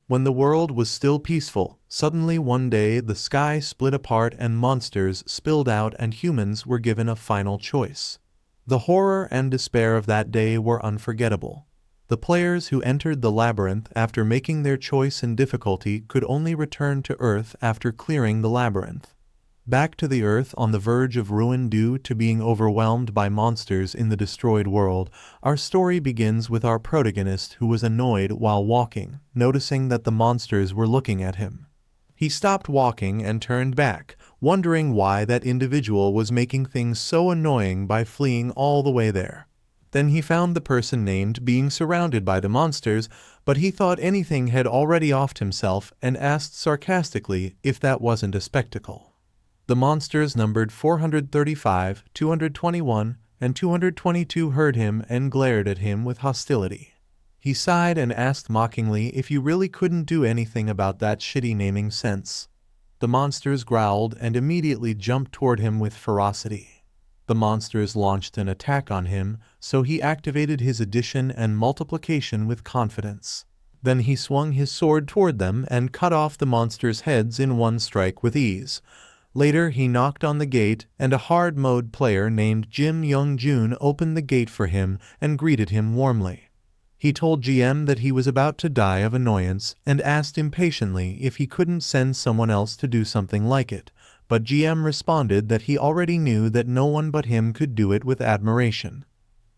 When the world was still peaceful, suddenly one day the sky split apart and monsters spilled out and humans were given a final choice. The horror and despair of that day were unforgettable. The players who entered the labyrinth after making their choice in difficulty could only return to Earth after clearing the labyrinth. Back to the Earth on the verge of ruin due to being overwhelmed by monsters in the destroyed world, our story begins with our protagonist who was annoyed while walking, noticing that the monsters were looking at him. He stopped walking and turned back, wondering why that individual was making things so annoying by fleeing all the way there. Then he found the person named being surrounded by the monsters, but he thought anything had already offed himself and asked sarcastically if that wasn't a spectacle. The monsters numbered 435, 221, and 222 heard him and glared at him with hostility. He sighed and asked mockingly if you really couldn't do anything about that shitty naming sense. The monsters growled and immediately jumped toward him with ferocity. The monsters launched an attack on him, so he activated his addition and multiplication with confidence. Then he swung his sword toward them and cut off the monsters' heads in one strike with ease. Later he knocked on the gate and a hard mode player named Jim Young-jun opened the gate for him and greeted him warmly. He told GM that he was about to die of annoyance and asked impatiently if he couldn't send someone else to do something like it, but GM responded that he already knew that no one but him could do it with admiration.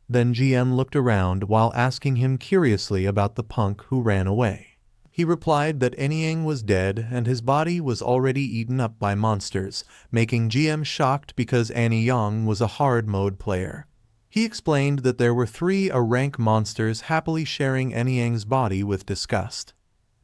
Then GM looked around while asking him curiously about the punk who ran away. He replied that Anyang was dead and his body was already eaten up by monsters, making GM shocked because Annie Yang was a hard mode player. He explained that there were 3 A-rank monsters happily sharing Anyang's body with disgust.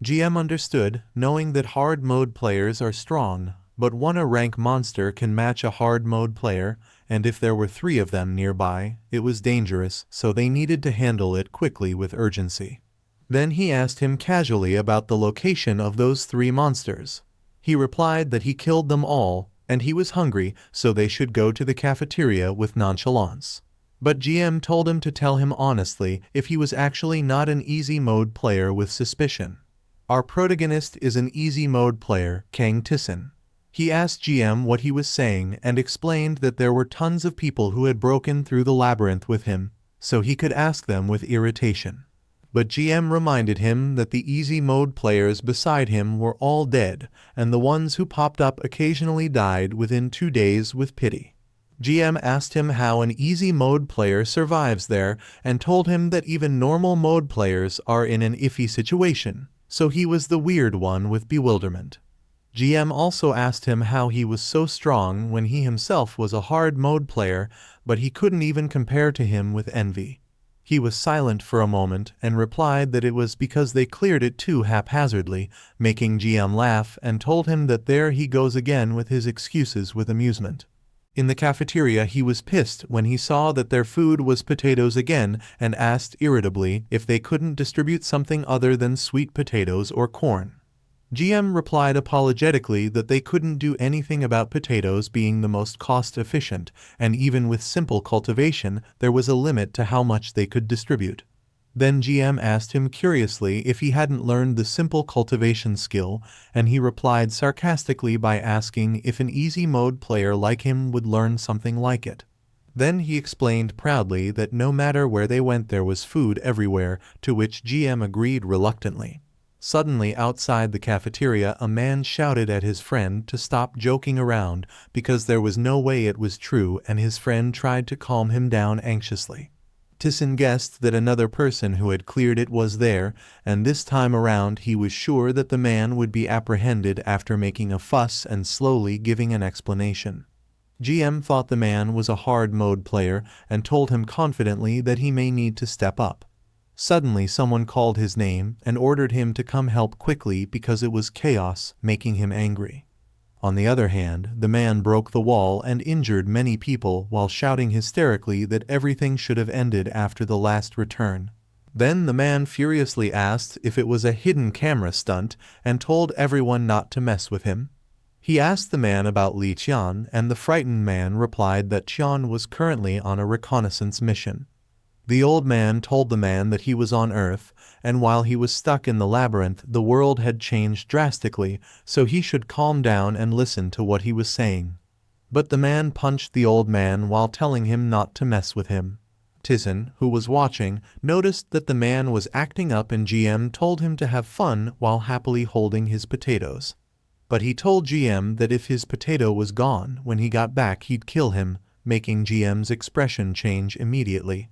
GM understood, knowing that hard mode players are strong, but one A-rank monster can match a hard mode player, and if there were 3 of them nearby, it was dangerous, so they needed to handle it quickly with urgency. Then he asked him casually about the location of those 3 monsters. He replied that he killed them all, and he was hungry, so they should go to the cafeteria with nonchalance. But GM told him to tell him honestly if he was actually not an easy mode player with suspicion. Our protagonist is an easy mode player, Kang TaeSan. He asked GM what he was saying and explained that there were tons of people who had broken through the labyrinth with him, so he could ask them with irritation. But GM reminded him that the easy mode players beside him were all dead, and the ones who popped up occasionally died within 2 days with pity. GM asked him how an easy mode player survives there and told him that even normal mode players are in an iffy situation, so he was the weird one with bewilderment. GM also asked him how he was so strong when he himself was a hard mode player, but he couldn't even compare to him with envy. He was silent for a moment and replied that it was because they cleared it too haphazardly, making GM laugh and told him that there he goes again with his excuses with amusement. In the cafeteria he was pissed when he saw that their food was potatoes again and asked irritably if they couldn't distribute something other than sweet potatoes or corn. GM replied apologetically that they couldn't do anything about potatoes being the most cost-efficient, and even with simple cultivation there was a limit to how much they could distribute. Then GM asked him curiously if he hadn't learned the simple cultivation skill, and he replied sarcastically by asking if an easy mode player like him would learn something like it. Then he explained proudly that no matter where they went there was food everywhere, to which GM agreed reluctantly. Suddenly outside the cafeteria a man shouted at his friend to stop joking around because there was no way it was true, and his friend tried to calm him down anxiously. TaeSan guessed that another person who had cleared it was there, and this time around he was sure that the man would be apprehended after making a fuss and slowly giving an explanation. GM thought the man was a hard mode player and told him confidently that he may need to step up. Suddenly someone called his name and ordered him to come help quickly because it was chaos, making him angry. On the other hand, the man broke the wall and injured many people while shouting hysterically that everything should have ended after the last return. Then the man furiously asked if it was a hidden camera stunt and told everyone not to mess with him. He asked the man about Li Qian, and the frightened man replied that Qian was currently on a reconnaissance mission. The old man told the man that he was on Earth and while he was stuck in the labyrinth, the world had changed drastically, so he should calm down and listen to what he was saying. But the man punched the old man while telling him not to mess with him. TaeSan, who was watching, noticed that the man was acting up and GM told him to have fun while happily holding his potatoes. But he told GM that if his potato was gone when he got back he'd kill him, making GM's expression change immediately.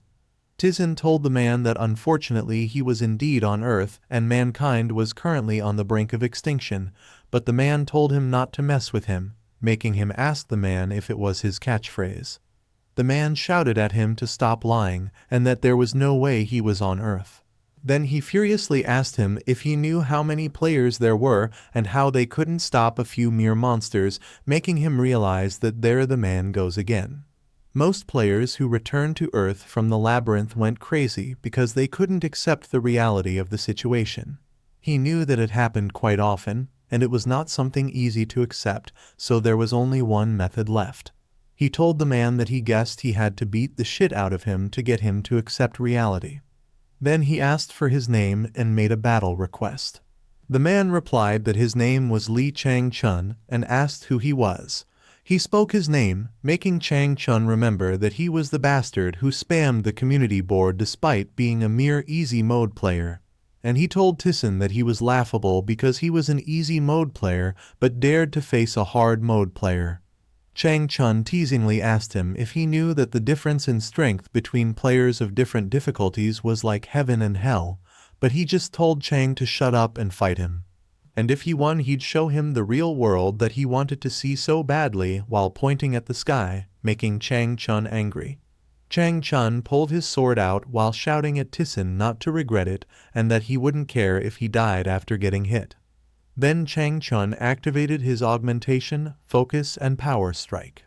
TaeSan told the man that unfortunately he was indeed on Earth and mankind was currently on the brink of extinction, but the man told him not to mess with him, making him ask the man if it was his catchphrase. The man shouted at him to stop lying and that there was no way he was on Earth. Then he furiously asked him if he knew how many players there were and how they couldn't stop a few mere monsters, making him realize that there the man goes again. Most players who returned to Earth from the labyrinth went crazy because they couldn't accept the reality of the situation. He knew that it happened quite often, and it was not something easy to accept, so there was only one method left. He told the man that he guessed he had to beat the shit out of him to get him to accept reality. Then he asked for his name and made a battle request. The man replied that his name was Lee Chang-chun and asked who he was. He spoke his name, making Chang-chun remember that he was the bastard who spammed the community board despite being a mere easy mode player. And he told TaeSan that he was laughable because he was an easy mode player but dared to face a hard mode player. Chang-chun teasingly asked him if he knew that the difference in strength between players of different difficulties was like heaven and hell, but he just told Chang to shut up and fight him. And if he won he'd show him the real world that he wanted to see so badly while pointing at the sky, making Chang-chun angry. Chang-chun pulled his sword out while shouting at TaeSan not to regret it and that he wouldn't care if he died after getting hit. Then Chang-chun activated his augmentation, focus, and power strike.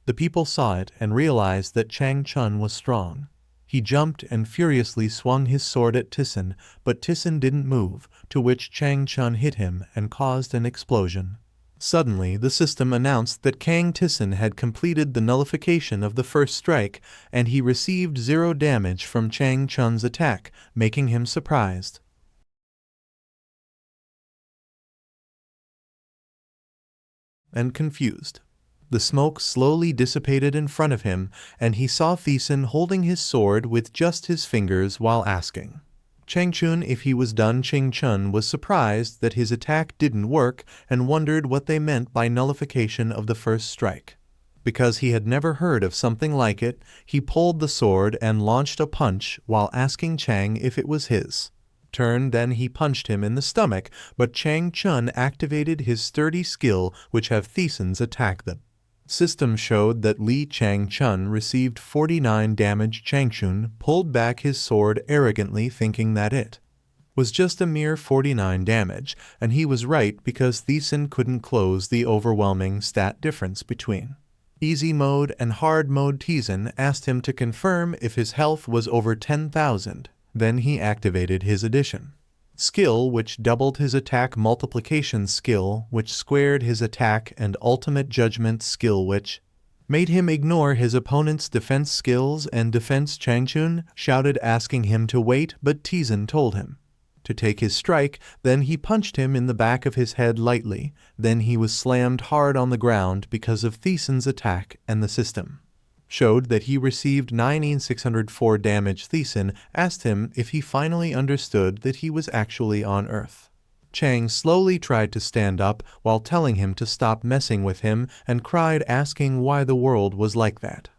The people saw it and realized that Chang-chun was strong. He jumped and furiously swung his sword at TaeSan, but TaeSan didn't move, to which Chang-chun hit him and caused an explosion. Suddenly, the system announced that Kang TaeSan had completed the nullification of the first strike, and he received 0 damage from Chang-chun's attack, making him surprised and confused. The smoke slowly dissipated in front of him, and he saw TaeSan holding his sword with just his fingers while asking Chang-chun if he was done. Chang-chun was surprised that his attack didn't work and wondered what they meant by nullification of the first strike. Because he had never heard of something like it, he pulled the sword and launched a punch while asking Chang if it was his turn. Then he punched him in the stomach, but Chang-chun activated his sturdy skill which have TaeSan's attack. The system showed that Lee Chang-chun received 49 damage. Chang-chun pulled back his sword arrogantly, thinking that it was just a mere 49 damage, and he was right because TaeSan couldn't close the overwhelming stat difference between easy mode and hard mode. TaeSan asked him to confirm if his health was over 10,000. Then he activated his addition skill, which doubled his attack, multiplication skill, which squared his attack, and ultimate judgment skill, which made him ignore his opponent's defense skills and defense. Chang-chun shouted asking him to wait, but TaeSan told him to take his strike. Then he punched him in the back of his head lightly. Then he was slammed hard on the ground because of TaeSan's attack, and the system showed that he received 9,604 damage. TaeSan asked him if he finally understood that he was actually on Earth. Chang slowly tried to stand up while telling him to stop messing with him and cried asking why the world was like that.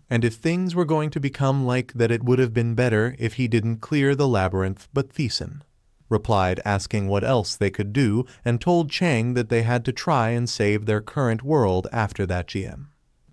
And if things were going to become like that, it would have been better if he didn't clear the labyrinth. But TaeSan replied asking what else they could do and told Chang that they had to try and save their current world. After that, GM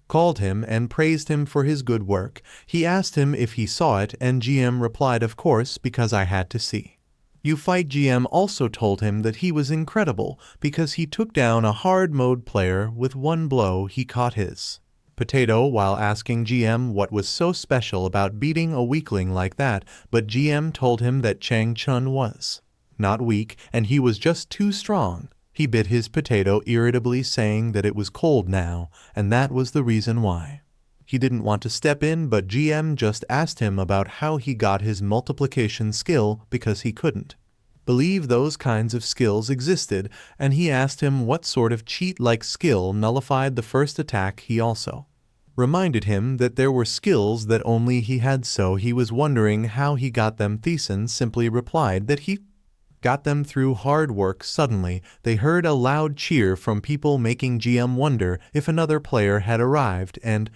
called him and praised him for his good work. He asked him if he saw it, and GM replied, "Of course, because I had to see you fight." GM also told him that he was incredible because he took down a hard mode player with one blow. He caught his potato while asking GM what was so special about beating a weakling like that, but GM told him that Chang-chun was not weak and he was just too strong. He bit his potato irritably, saying that it was cold now, and that was the reason why. He didn't want to step in, but GM just asked him about how he got his multiplication skill because he couldn't believe those kinds of skills existed, and he asked him what sort of cheat-like skill nullified the first attack. He also reminded him that there were skills that only he had, so he was wondering how he got them. TaeSan simply replied that he got them through hard work. Suddenly, they heard a loud cheer from people, making GM wonder if another player had arrived, and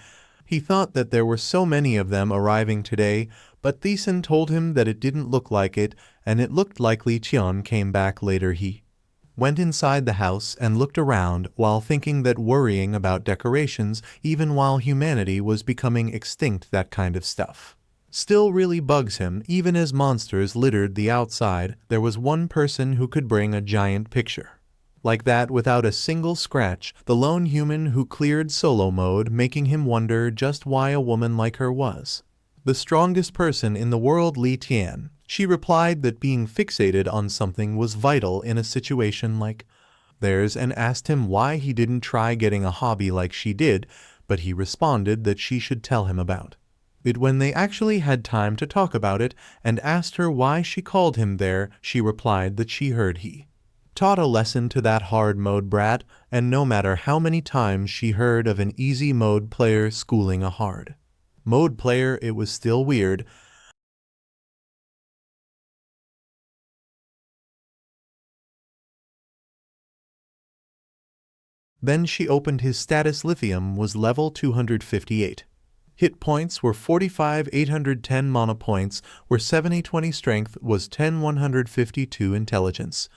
he thought that there were so many of them arriving today, but TaeSan told him that it didn't look like it, and it looked likely Cheon came back later. He went inside the house and looked around while thinking that worrying about decorations, even while humanity was becoming extinct, that kind of stuff still really bugs him. Even as monsters littered the outside, there was one person who could bring a giant picture like that without a single scratch, the lone human who cleared solo mode, making him wonder just why a woman like her was the strongest person in the world. Li Tian. She replied that being fixated on something was vital in a situation like theirs, and asked him why he didn't try getting a hobby like she did, but he responded that she should tell him about it when they actually had time to talk about it, and asked her why she called him there. She replied that she heard he taught a lesson to that hard mode brat, and no matter how many times she heard of an easy mode player schooling a hard mode player, it was still weird. Then she opened his status. Lithium was level 258. Hit points were 45, 810 mana points were 70, 20 strength was 10, 152 intelligence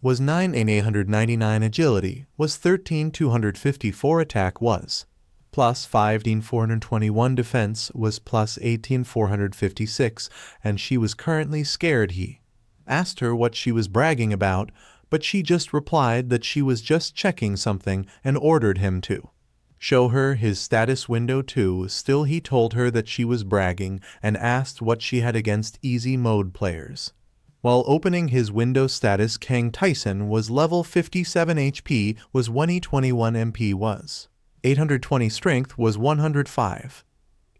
was 9, and 899 agility was 13, 254 attack was plus 15, 421 defense was plus 18, 456, and she was currently scared. He asked her what she was bragging about, but she just replied that she was just checking something and ordered him to show her his status window too. Still, he told her that she was bragging and asked what she had against easy mode players. While opening his window status, Kang TaeSan was level 57, HP was 1E21, MP was 820, strength was 105,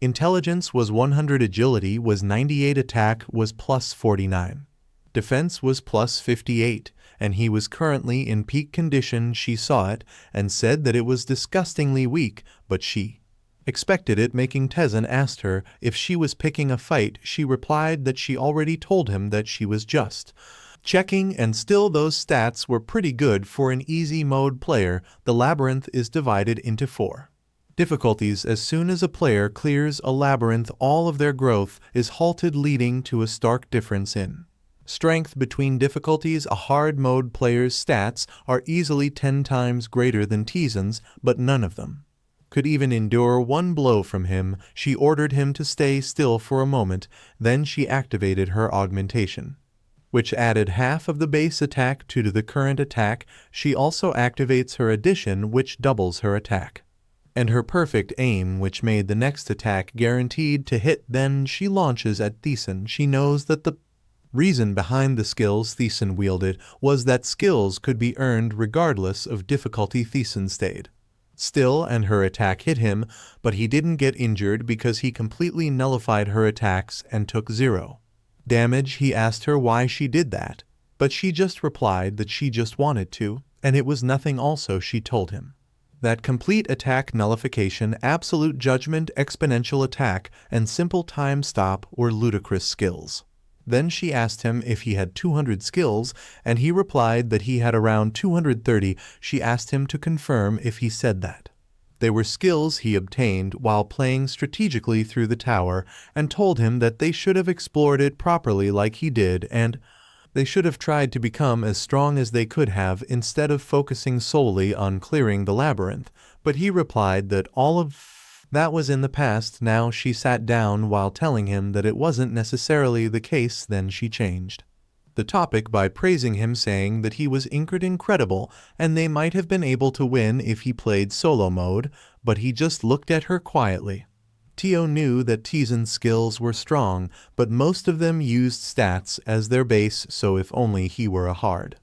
intelligence was 100, agility was 98, attack was plus 49, defense was plus 58, and he was currently in peak condition. She saw it and said that it was disgustingly weak, but she expected it, making TaeSan asked her if she was picking a fight. She replied that she already told him that she was just checking, and still those stats were pretty good for an easy mode player. The Labyrinth is divided into 4 difficulties. As soon as a player clears a labyrinth, all of their growth is halted, leading to a stark difference in strength between difficulties. A hard mode player's stats are easily 10 times greater than TaeSan's, but none of them could even endure one blow from him. She ordered him to stay still for a moment, then she activated her augmentation, which added half of the base attack to the current attack. She also activates her addition, which doubles her attack, and her perfect aim, which made the next attack guaranteed to hit. Then she launches at TaeSan. She knows that the reason behind the skills TaeSan wielded was that skills could be earned regardless of difficulty. TaeSan stayed still and her attack hit him, but he didn't get injured because he completely nullified her attacks and took 0 damage. He asked her why she did that, but she just replied that she just wanted to, and it was nothing. Also, she told him that complete attack nullification, absolute judgment, exponential attack, and simple time stop were ludicrous skills. Then she asked him if he had 200 skills, and he replied that he had around 230. She asked him to confirm if he said that they were skills he obtained while playing strategically through the tower, and told him that they should have explored it properly like he did, and they should have tried to become as strong as they could have instead of focusing solely on clearing the labyrinth. But he replied that all of that was in the past. Now she sat down while telling him that it wasn't necessarily the case. Then she changed the topic by praising him, saying that he was incredible and they might have been able to win if he played solo mode, but he just looked at her quietly. Teo knew that TaeSan's skills were strong, but most of them used stats as their base, so if only he were a hard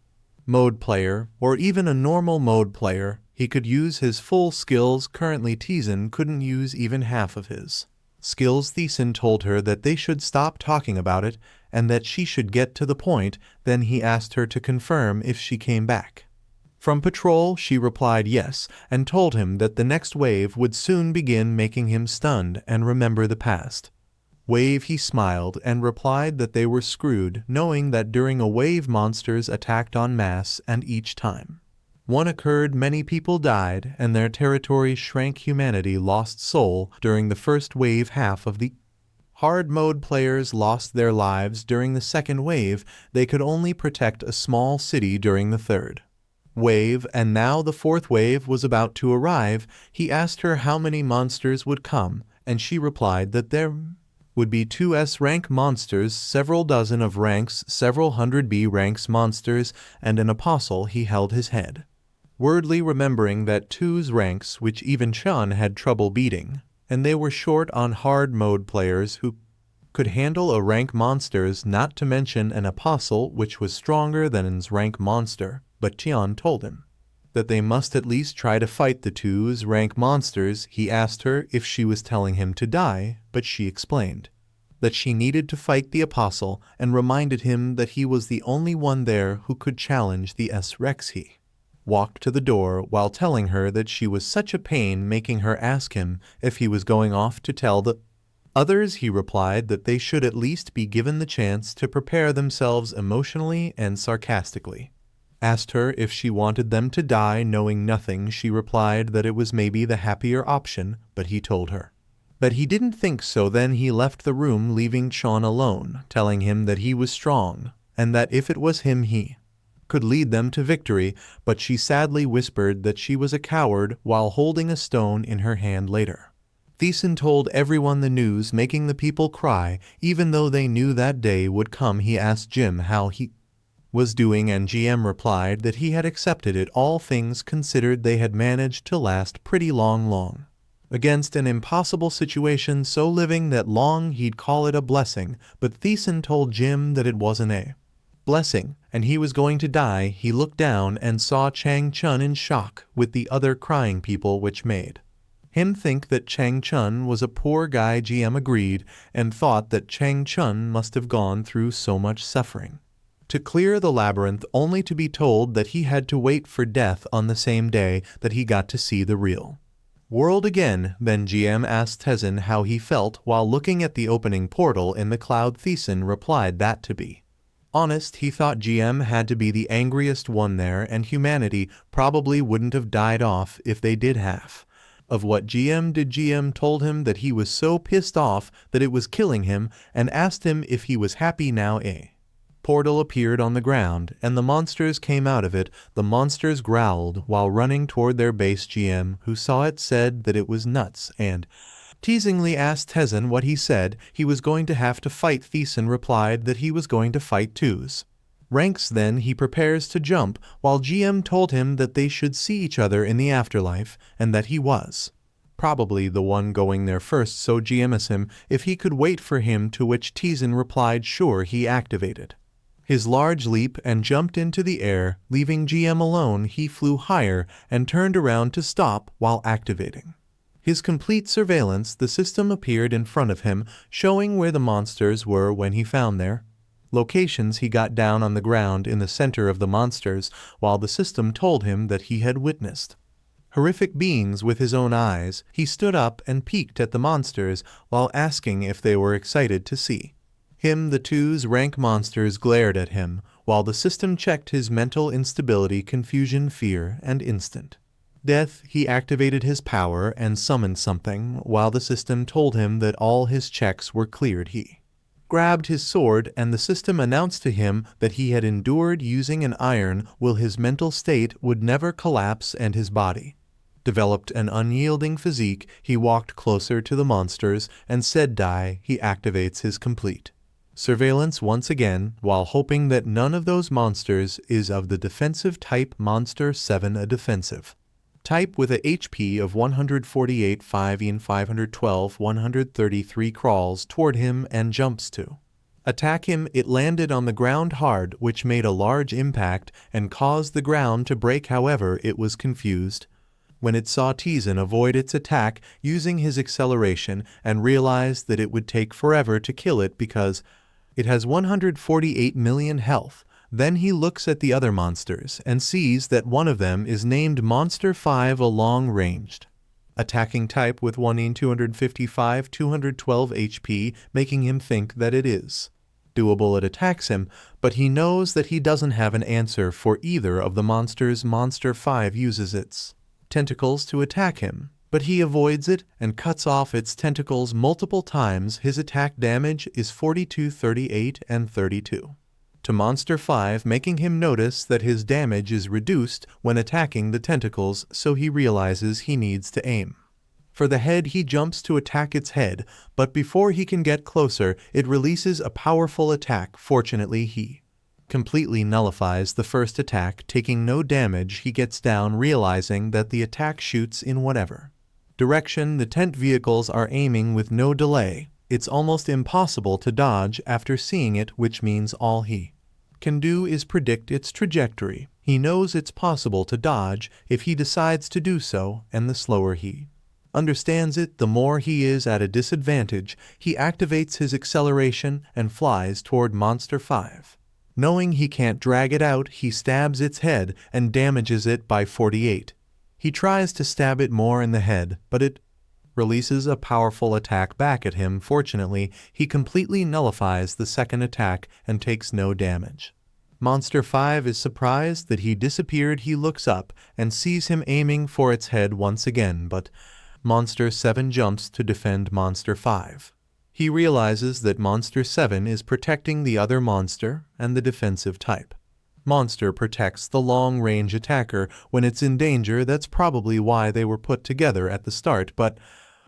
mode player, or even a normal mode player, He could use his full skills. Currently TaeSan couldn't use even half of his skills. TaeSan told her that they should stop talking about it and that she should get to the point. Then he asked her to confirm if she came back from patrol. She replied yes, and told him that the next wave would soon begin, making him stunned and remember the past wave. He smiled and replied that they were screwed, knowing that during a wave monsters attacked en masse, and each time one occurred many people died and their territory shrank. Humanity lost soul during the first wave. Half of the hard mode players lost their lives during the second wave. They could only protect a small city during the third wave, and now the fourth wave was about to arrive. He asked her how many monsters would come, and she replied that there would be 2 S-rank monsters, several dozen of ranks, several hundred B-ranks monsters, and an apostle. He held his head, wordly remembering that 2's ranks, which even Chun had trouble beating, and they were short on hard mode players who could handle a rank monsters, not to mention an apostle which was stronger than his rank monster. But Chun told him that they must at least try to fight the 2's rank monsters. He asked her if she was telling him to die, but she explained that she needed to fight the apostle and reminded him that he was the only one there who could challenge the S-Rex. He walked to the door while telling her that she was such a pain, making her ask him if he was going off to tell the others. He replied that they should at least be given the chance to prepare themselves emotionally, and sarcastically asked her if she wanted them to die knowing nothing. She replied that it was maybe the happier option, but he told her that he didn't think so. Then he left the room, leaving Chun alone, telling him that he was strong and that if it was him he could lead them to victory. But she sadly whispered that she was a coward while holding a stone in her hand. Later TaeSan told everyone the news, making the people cry, even though they knew that day would come. He asked Jim how he was doing, and GM replied that he had accepted it. All things considered, they had managed to last pretty long against an impossible situation, so living that long he'd call it a blessing. But TaeSan told Jim that it wasn't a blessing and he was going to die. He looked down and saw Chang Chun in shock with the other crying people, which made him think that Chang Chun was a poor guy. GM agreed and thought that Chang Chun must have gone through so much suffering to clear the labyrinth, only to be told that he had to wait for death on the same day that he got to see the real world again. Then GM asked TaeSan how he felt while looking at the opening portal in the cloud. TaeSan replied that, to be honest, he thought GM had to be the angriest one there, and humanity probably wouldn't have died off if they did half of what GM did. GM told him that he was so pissed off that it was killing him, and asked him if he was happy now. A portal appeared on the ground, and the monsters came out of it. The monsters growled while running toward their base. GM, who saw it, said that it was nuts, and teasingly asked TaeSan what he said. He was going to have to fight. TaeSan replied that he was going to fight 2's ranks. Then he prepares to jump, while GM told him that they should see each other in the afterlife, and that he was probably the one going there first, so GM asked him if he could wait for him, to which TaeSan replied sure. He activated his large leap and jumped into the air, leaving GM alone. He flew higher and turned around to stop while activating his complete surveillance. The system appeared in front of him, showing where the monsters were when he found their locations. He got down on the ground in the center of the monsters, while the system told him that he had witnessed horrific beings with his own eyes. He stood up and peeked at the monsters while asking if they were excited to see him. The 2's rank monsters glared at him, while the system checked his mental instability, confusion, fear, and instant death. He activated his power and summoned something, while the system told him that all his checks were cleared. He grabbed his sword, and the system announced to him that he had endured using an iron will. His mental state would never collapse, and his body developed an unyielding physique. He walked closer to the monsters and said die. He activates his complete surveillance once again, while hoping that none of those monsters is of the defensive type. Monster 7, a defensive type with a HP of 148, 5 in 512, 133, crawls toward him and jumps to attack him. It landed on the ground hard, which made a large impact and caused the ground to break. However, it was confused when it saw TaeSan avoid its attack using his acceleration and realized that it would take forever to kill it because it has 148 million health. Then he looks at the other monsters and sees that one of them is named Monster 5, a long-ranged attacking type with 1 in 212 HP, making him think that it is doable. It attacks him, but he knows that he doesn't have an answer for either of the monsters. Monster 5 uses its tentacles to attack him, but he avoids it and cuts off its tentacles multiple times. His attack damage is 42, 38, and 32 to Monster 5, making him notice that his damage is reduced when attacking the tentacles, so he realizes he needs to aim for the head. He jumps to attack its head, but before he can get closer, it releases a powerful attack. Fortunately, he completely nullifies the first attack, taking no damage. He gets down, realizing that the attack shoots in whatever direction the tent vehicles are aiming with no delay. It's almost impossible to dodge after seeing it, which means all he can do is predict its trajectory. He knows it's possible to dodge if he decides to do so, and the slower he understands it, the more he is at a disadvantage. He activates his acceleration and flies toward Monster 5. Knowing he can't drag it out, he stabs its head and damages it by 48. He tries to stab it more in the head, but it releases a powerful attack back at him. Fortunately, he completely nullifies the second attack and takes no damage. Monster 5 is surprised that he disappeared. He looks up and sees him aiming for its head once again, but Monster 7 jumps to defend Monster 5. He realizes that Monster 7 is protecting the other monster and the defensive type monster protects the long-range attacker when it's in danger. That's probably why they were put together at the start, but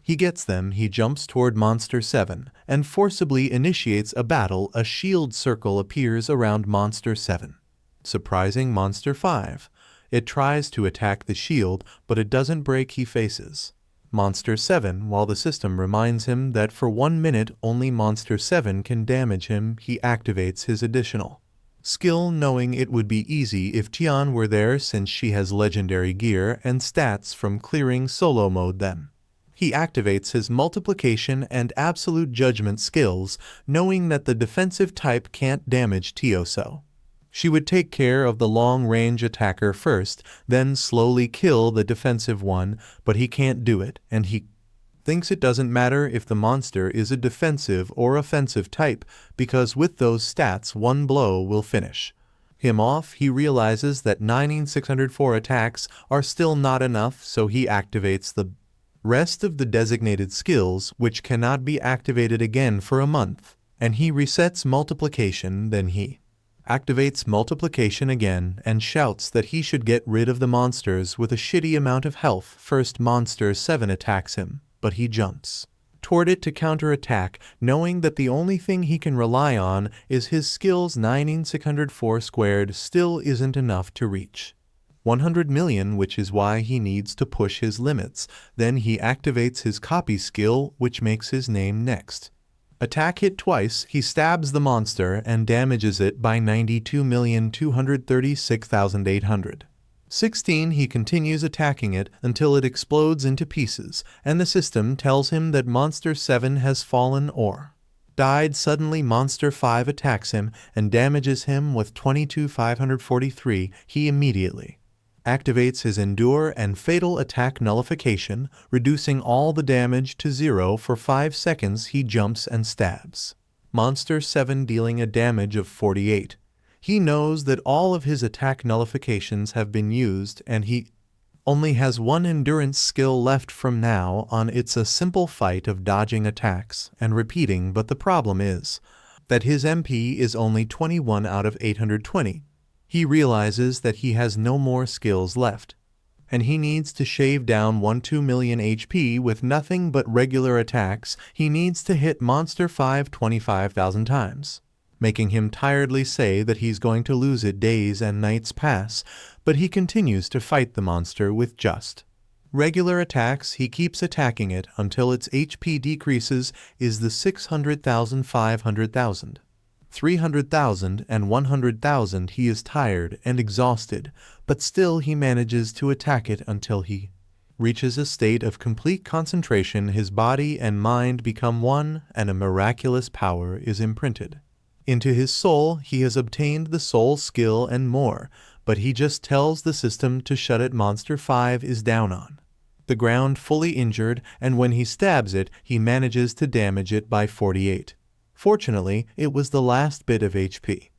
he gets them. He jumps toward Monster 7 and forcibly initiates a battle. A shield circle appears around Monster 7, surprising Monster 5. It tries to attack the shield, but it doesn't break. He faces Monster 7 while the system reminds him that for 1 minute only Monster 7 can damage him. He activates his additional skill, knowing it would be easy if TaeSan were there since she has legendary gear and stats from clearing solo mode. Then he activates his multiplication and absolute judgment skills, knowing that the defensive type can't damage TaeSan. She would take care of the long-range attacker first, then slowly kill the defensive one, but he can't do it, and he thinks it doesn't matter if the monster is a defensive or offensive type, because with those stats, one blow will finish him off. He realizes that 9,604 attacks are still not enough, so he activates the rest of the designated skills, which cannot be activated again for a month, and he resets multiplication. Then he activates multiplication again and shouts that he should get rid of the monsters with a shitty amount of health. First, Monster 7 attacks him, but he jumps toward it to counterattack, knowing that the only thing he can rely on is his skills. 9,604 squared still isn't enough to reach 100 million, which is why he needs to push his limits. Then he activates his copy skill, which makes his name next attack hit twice. He stabs the monster and damages it by 92,236,816. He continues attacking it until it explodes into pieces, and the system tells him that Monster 7 has fallen or died. Suddenly, Monster 5 attacks him and damages him with 22,543. He immediately activates his Endure and Fatal Attack Nullification, reducing all the damage to 0 for 5 seconds. He jumps and stabs Monster 7, dealing a damage of 48. He knows that all of his attack nullifications have been used, and he only has one endurance skill left from now on. It's a simple fight of dodging attacks and repeating, but the problem is that his MP is only 21 out of 820. He realizes that he has no more skills left, and he needs to shave down 2 million HP with nothing but regular attacks. He needs to hit Monster 5 25,000 times, making him tiredly say that he's going to lose it. Days and nights pass, but he continues to fight the monster with just regular attacks. He keeps attacking it until its HP decreases is the 600,000, 500,000. 300,000 and 100,000. He is tired and exhausted, but still he manages to attack it until he reaches a state of complete concentration, his body and mind become one, and a miraculous power is imprinted. Into his soul he has obtained the soul skill and more, but he just tells the system to shut it. Monster 5 is down on the ground, fully injured, and when he stabs it, he manages to damage it by 48. Fortunately, it was the last bit of HP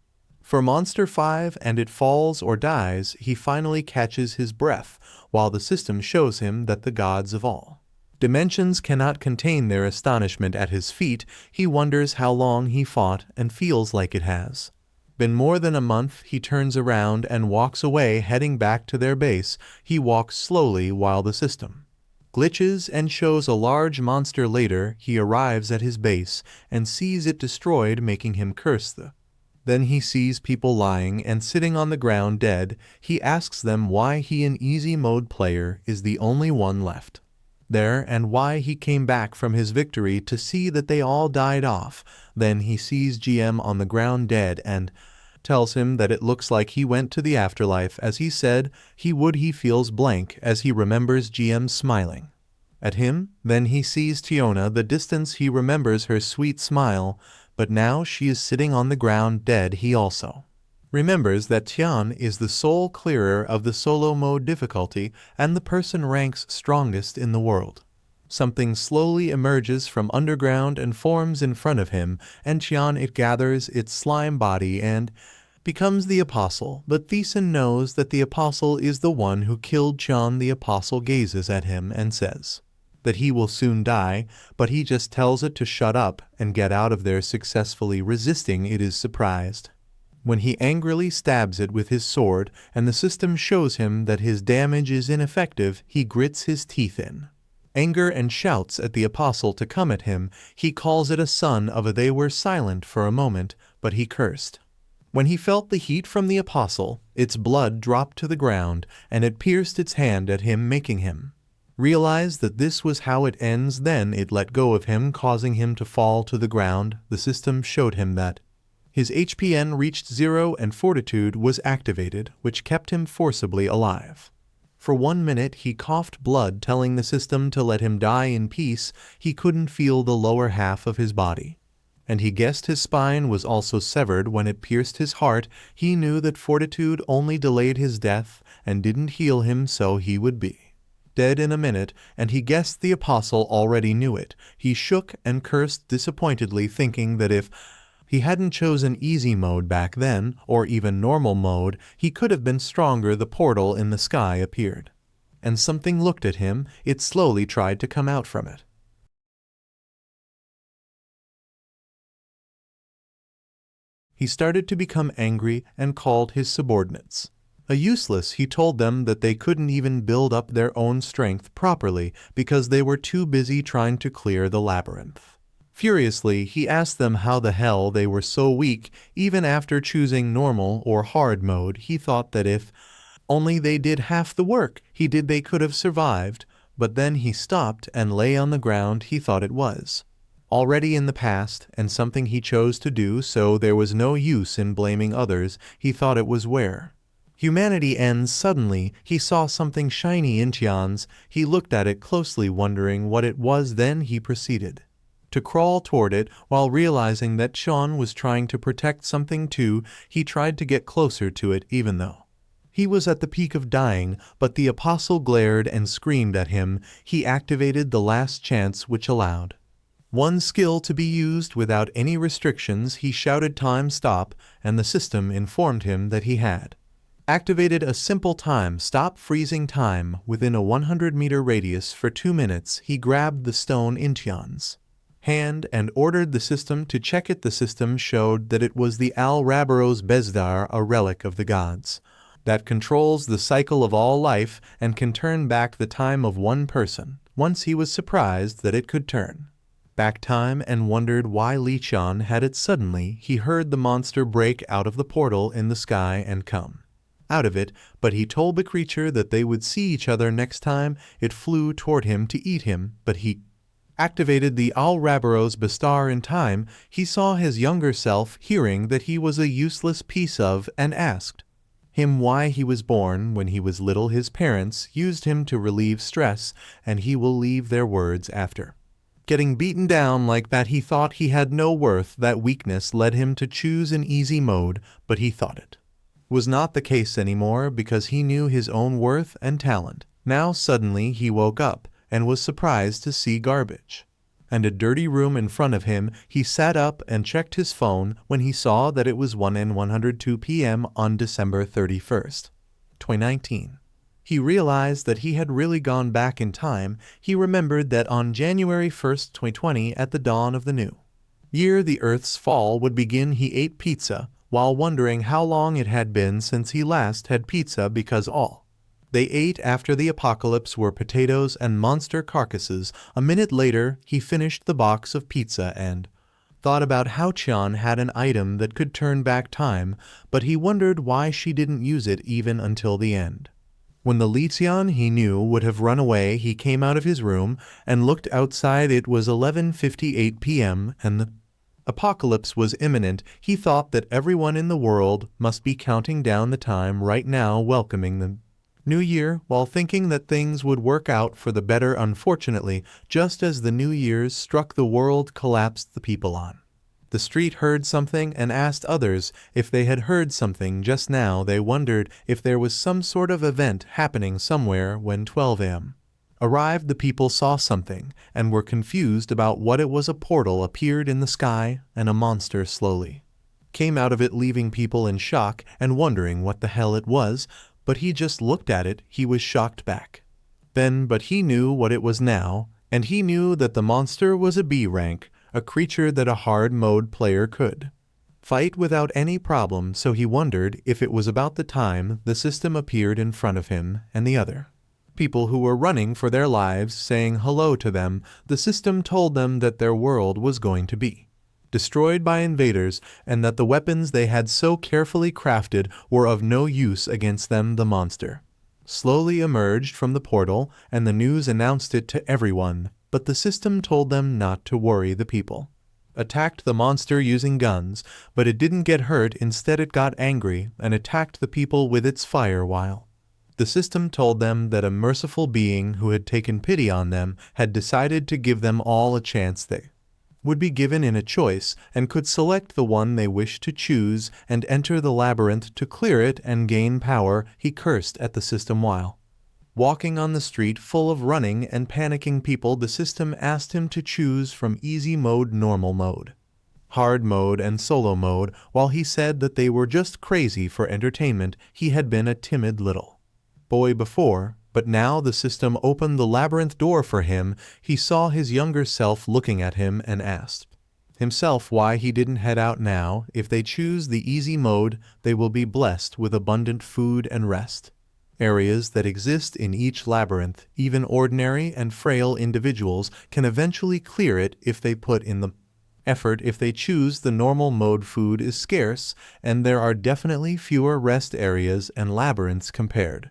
for Monster 5, and it falls or dies. He finally catches his breath, while the system shows him that the gods of all dimensions cannot contain their astonishment at his feat. He wonders how long he fought and feels like it has been more than a month. He turns around and walks away, heading back to their base. He walks slowly while the system glitches and shows a large monster. Later, he arrives at his base and sees it destroyed, making him curse the. Then he sees people lying and sitting on the ground dead. He asks them why he, an easy mode player, is the only one left there and why he came back from his victory to see that they all died off. Then he sees GM on the ground dead and tells him that it looks like he went to the afterlife as he said he would. He feels blank as he remembers GM smiling at him. Then he sees Tiona the distance. He remembers her sweet smile, but now she is sitting on the ground dead. He also remembers that Tian is the soul clearer of the solo mode difficulty and the person ranks strongest in the world. Something slowly emerges from underground and forms in front of him, and Tian, it gathers its slime body and becomes the apostle. But TaeSan knows that the apostle is the one who killed Tian. The apostle gazes at him and says that he will soon die, but he just tells it to shut up and get out of there. Successfully resisting, it is surprised when he angrily stabs it with his sword, and the system shows him that his damage is ineffective. He grits his teeth in anger and shouts at the apostle to come at him. He calls it a son of a. They were silent for a moment, but he cursed when he felt the heat from the apostle. Its blood dropped to the ground, and it pierced its hand at him, making him realize that this was how it ends. Then it let go of him, causing him to fall to the ground. The system showed him that his HPN reached 0 and fortitude was activated, which kept him forcibly alive. For 1 minute he coughed blood, telling the system to let him die in peace. He couldn't feel the lower half of his body, and he guessed his spine was also severed when it pierced his heart. He knew that fortitude only delayed his death and didn't heal him, so he would be dead in a minute, and he guessed the apostle already knew it. He shook and cursed disappointedly, thinking that if he hadn't chosen easy mode back then, or even normal mode, he could have been stronger. The portal in the sky appeared, and something looked at him. It slowly tried to come out from it. He started to become angry and called his subordinates a useless. He told them that they couldn't even build up their own strength properly because they were too busy trying to clear the labyrinth. Furiously, he asked them how the hell they were so weak. Even after choosing normal or hard mode, he thought that if only they did half the work they could have survived. But then he stopped and lay on the ground. He thought it was already in the past and something he chose to do, so there was no use in blaming others. He thought it was where humanity ends. Suddenly, he saw something shiny in Tian's. He looked at it closely, wondering what it was. Then he proceeded to crawl toward it, while realizing that Tian was trying to protect something too. He tried to get closer to it, even though he was at the peak of dying, but the apostle glared and screamed at him. He activated the last chance, which allowed one skill to be used without any restrictions. He shouted time stop, and the system informed him that he had activated a simple time stop freezing time within a 100-meter radius for 2 minutes. He grabbed the stone in Tian's hand and ordered the system to check it. The system showed that it was the Al-Rabaros Bezdar, a relic of the gods that controls the cycle of all life and can turn back the time of one person. Once he was surprised that it could turn back time and wondered why Li Chan had it. Suddenly, he heard the monster break out of the portal in the sky and come out of it, but he told the creature that they would see each other next time. It flew toward him to eat him, but he activated the Al-Rabaros Bastar in time. He saw his younger self, hearing that he was a useless piece of, and asked him why he was born. When he was little, his parents used him to relieve stress, and he will leave their words after. Getting beaten down like that, he thought he had no worth. That weakness led him to choose an easy mode, but he thought it was not the case anymore because he knew his own worth and talent. Now suddenly he woke up and was surprised to see garbage and a dirty room in front of him. He sat up and checked his phone when he saw that it was 1:102 p.m. on December 31st, 2019. He realized that he had really gone back in time. He remembered that on January 1st, 2020, at the dawn of the new year, the Earth's fall would begin. He ate pizza while wondering how long it had been since he last had pizza because all they ate after the apocalypse were potatoes and monster carcasses. A minute later, he finished the box of pizza and thought about how Cheon had an item that could turn back time, but he wondered why she didn't use it even until the end. When the Leetion he knew would have run away, he came out of his room and looked outside. It was 11:58 p.m. and the apocalypse was imminent. He thought that everyone in the world must be counting down the time right now, welcoming the new year, while thinking that things would work out for the better. Unfortunately, just as the New Year's struck, the world collapsed. The people on the street heard something and asked others if they had heard something just now. They wondered if there was some sort of event happening somewhere. When 12 a.m. arrived, the people saw something and were confused about what it was. A portal appeared in the sky and a monster slowly came out of it, leaving people in shock and wondering what the hell it was. But he just looked at it. He was shocked back then, but he knew what it was now, and he knew that the monster was a B rank, a creature that a hard mode player could fight without any problem. So he wondered if it was about the time the system appeared in front of him and the other people who were running for their lives, saying hello to them. The system told them that their world was going to be destroyed by invaders, and that the weapons they had so carefully crafted were of no use against them. The monster slowly emerged from the portal, and the news announced it to everyone, but the system told them not to worry. The people attacked the monster using guns, but it didn't get hurt. Instead, it got angry and attacked the people with its fire, while the system told them that a merciful being who had taken pity on them had decided to give them all a chance. They would be given in a choice and could select the one they wished to choose and enter the labyrinth to clear it and gain power. He cursed at the system while walking on the street full of running and panicking people. The system asked him to choose from easy mode, normal mode, hard mode, and solo mode. While he said that they were just crazy for entertainment, he had been a timid little boy before, but now the system opened the labyrinth door for him. He saw his younger self looking at him and asked himself why he didn't head out now. If they choose the easy mode, they will be blessed with abundant food and rest areas that exist in each labyrinth. Even ordinary and frail individuals can eventually clear it if they put in the effort. If they choose the normal mode, food is scarce, and there are definitely fewer rest areas and labyrinths compared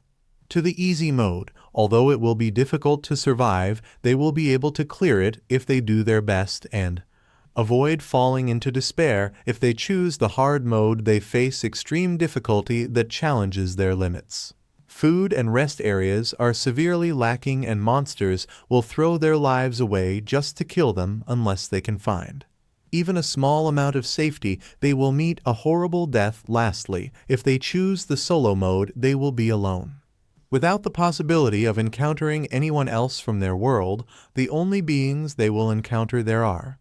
to the easy mode. Although it will be difficult to survive, they will be able to clear it if they do their best and avoid falling into despair. If they choose the hard mode, they face extreme difficulty that challenges their limits. Food and rest areas are severely lacking, and monsters will throw their lives away just to kill them unless they can find even a small amount of safety. They will meet a horrible death. Lastly, if they choose the solo mode, they will be alone, without the possibility of encountering anyone else from their world. The only beings they will encounter there are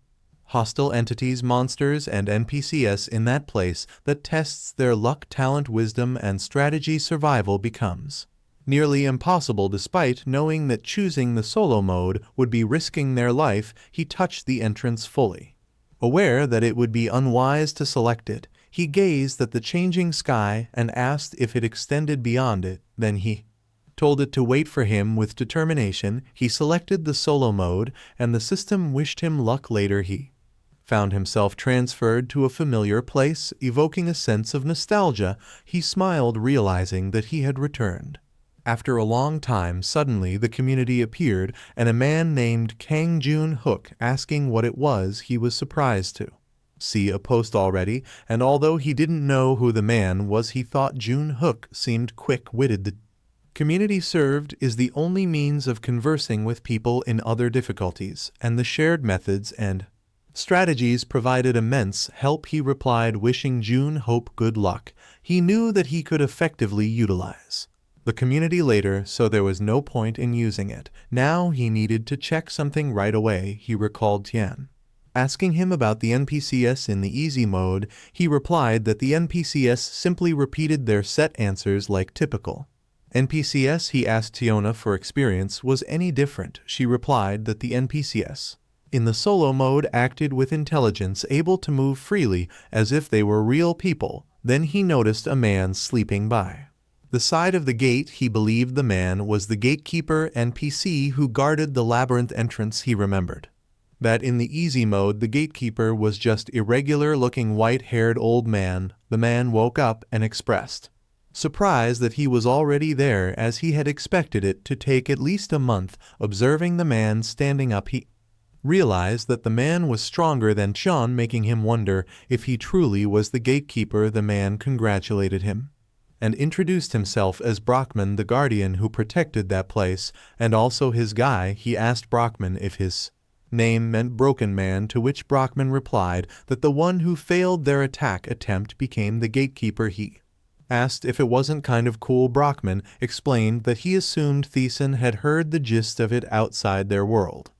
hostile entities, monsters, and NPCs. In that place that tests their luck, talent, wisdom, and strategy, survival becomes nearly impossible. Despite knowing that choosing the solo mode would be risking their life, he touched the entrance fully aware that it would be unwise to select it. He gazed at the changing sky and asked if it extended beyond it. Then he told it to wait for him with determination. He selected the solo mode, and the system wished him luck. Later he found himself transferred to a familiar place, evoking a sense of nostalgia. He smiled, realizing that he had returned after a long time. Suddenly the community appeared, and a man named Kang Jun-hook asking what it was. He was surprised to see a post already, and although he didn't know who the man was, he thought Jun Hook seemed quick-witted. The community served is the only means of conversing with people in other difficulties, and the shared methods and strategies provided immense help, he replied, wishing Jun Hope good luck. He knew that he could effectively utilize the community later, so there was no point in using it. Now he needed to check something right away, he recalled Tian. Asking him about the NPCs in the easy mode, he replied that the NPCs simply repeated their set answers like typical NPCs. He asked Tiona for experience was any different. She replied that the NPCs in the solo mode acted with intelligence, able to move freely as if they were real people. Then he noticed a man sleeping by the side of the gate. He believed the man was the gatekeeper NPC who guarded the labyrinth entrance. He remembered that in the easy mode the gatekeeper was just irregular-looking white-haired old man. The man woke up and expressed surprise that he was already there, as he had expected it to take at least a month. Observing the man standing up, he realized that the man was stronger than Chan, making him wonder if he truly was the gatekeeper. The man congratulated him and introduced himself as Brockman, the guardian who protected that place, and also his guy. He asked Brockman if his name meant Broken Man, to which Brockman replied that the one who failed their attack attempt became the gatekeeper. He asked if it wasn't kind of cool. Brockman explained that he assumed TaeSan had heard the gist of it outside their world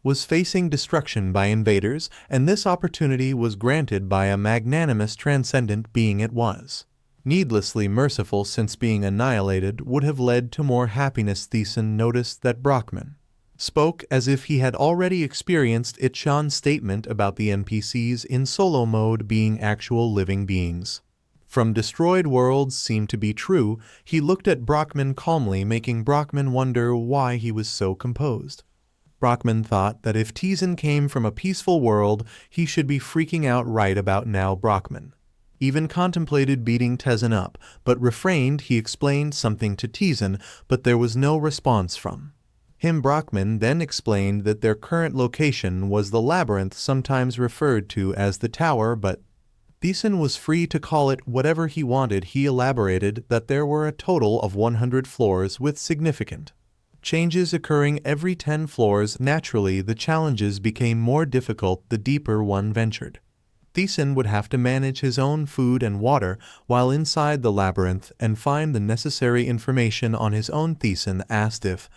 was facing destruction by invaders, and this opportunity was granted by a magnanimous transcendent being. It was needlessly merciful, since being annihilated would have led to more happiness. TaeSan noticed that Brockman spoke as if he had already experienced it. Chan's statement about the NPCs in solo mode being actual living beings from destroyed worlds seemed to be true. He looked at Brockman calmly, making Brockman wonder why he was so composed. Brockman thought that if TaeSan came from a peaceful world, he should be freaking out right about now. Brockman even contemplated beating TaeSan up, but refrained. He explained something to TaeSan, but there was no response from him. Brockman then explained that their current location was the Labyrinth, sometimes referred to as the Tower, but TaeSan was free to call it whatever he wanted. He elaborated that there were a total of 100 floors with significant changes occurring every 10 floors. Naturally, the challenges became more difficult the deeper one ventured. TaeSan would have to manage his own food and water while inside the labyrinth and find the necessary information on his own. TaeSan asked if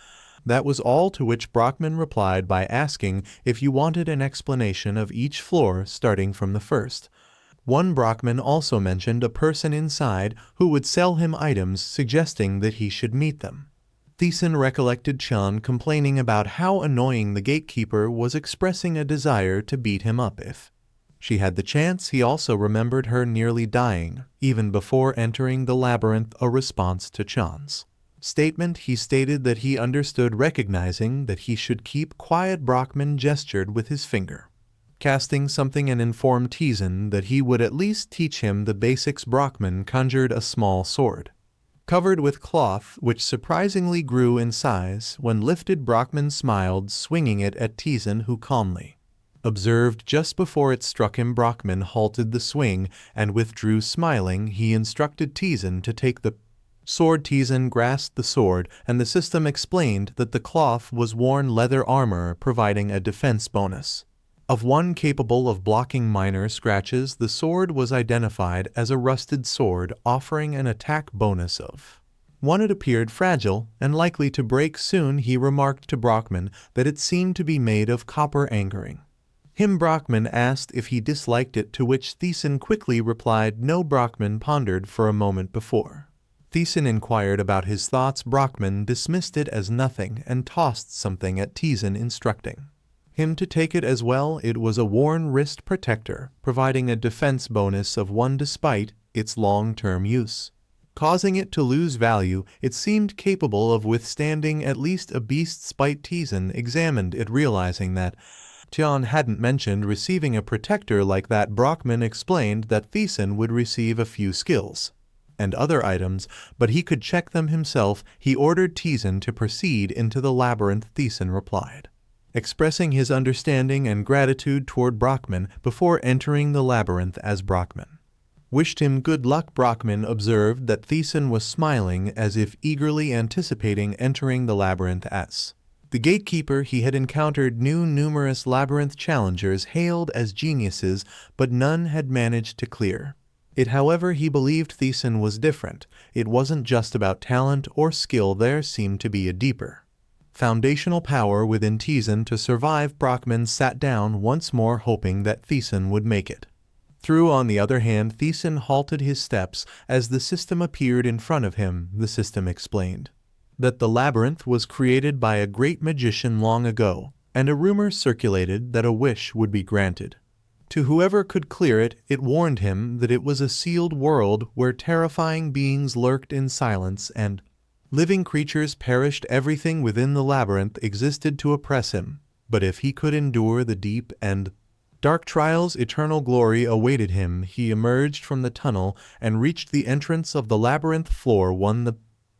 that was all, to which Brockman replied by asking if you wanted an explanation of each floor starting from the first one. Brockman also mentioned a person inside who would sell him items, suggesting that he should meet them. TaeSan recollected Chan complaining about how annoying the gatekeeper was, expressing a desire to beat him up if she had the chance. He also remembered her nearly dying even before entering the labyrinth. A response to Chan's statement, he stated that he understood, recognizing that he should keep quiet. Brockman gestured with his finger, casting something, and informed TaeSan that he would at least teach him the basics. Brockman conjured a small sword covered with cloth, which surprisingly grew in size when lifted. Brockman smiled, swinging it at TaeSan, who calmly observed just before it struck him. Brockman halted the swing and withdrew, smiling. He instructed TaeSan to take the sword. TaeSan grasped the sword, and the system explained that the cloth was worn leather armor, providing a defense bonus of 1 capable of blocking minor scratches. The sword was identified as a rusted sword, offering an attack bonus of 1. It appeared fragile and likely to break soon. He remarked to Brockman that it seemed to be made of copper. Angering him, Brockman asked if he disliked it, to which TaeSan quickly replied no. Brockman pondered for a moment before TaeSan inquired about his thoughts. Brockman dismissed it as nothing and tossed something at TaeSan, instructing him to take it as well. It was a worn wrist protector, providing a defense bonus of 1 despite its long-term use, causing it to lose value. It seemed capable of withstanding at least a beast's bite. TaeSan examined it, realizing that Tian hadn't mentioned receiving a protector like that. Brockman explained that TaeSan would receive a few skills and other items, but he could check them himself. He ordered TaeSan to proceed into the labyrinth. TaeSan replied expressing his understanding and gratitude toward Brockman before entering the labyrinth as Brockman wished him good luck. Brockman observed that TaeSan was smiling as if eagerly anticipating entering the labyrinth as the gatekeeper. He had encountered numerous labyrinth challengers hailed as geniuses, but none had managed to clear it. However, he believed TaeSan was different. It wasn't just about talent or skill, there seemed to be a deeper foundational power within TaeSan to survive. Brockman sat down once more, hoping that TaeSan would make it through. On the other hand, TaeSan halted his steps as the system appeared in front of him. The system explained that the labyrinth was created by a great magician long ago, and a rumor circulated that a wish would be granted to whoever could clear it. It warned him that it was a sealed world where terrifying beings lurked in silence and living creatures perished. Everything within the labyrinth existed to oppress him, but if he could endure the deep and dark trials, eternal glory awaited him. He emerged from the tunnel and reached the entrance of the labyrinth floor 1. The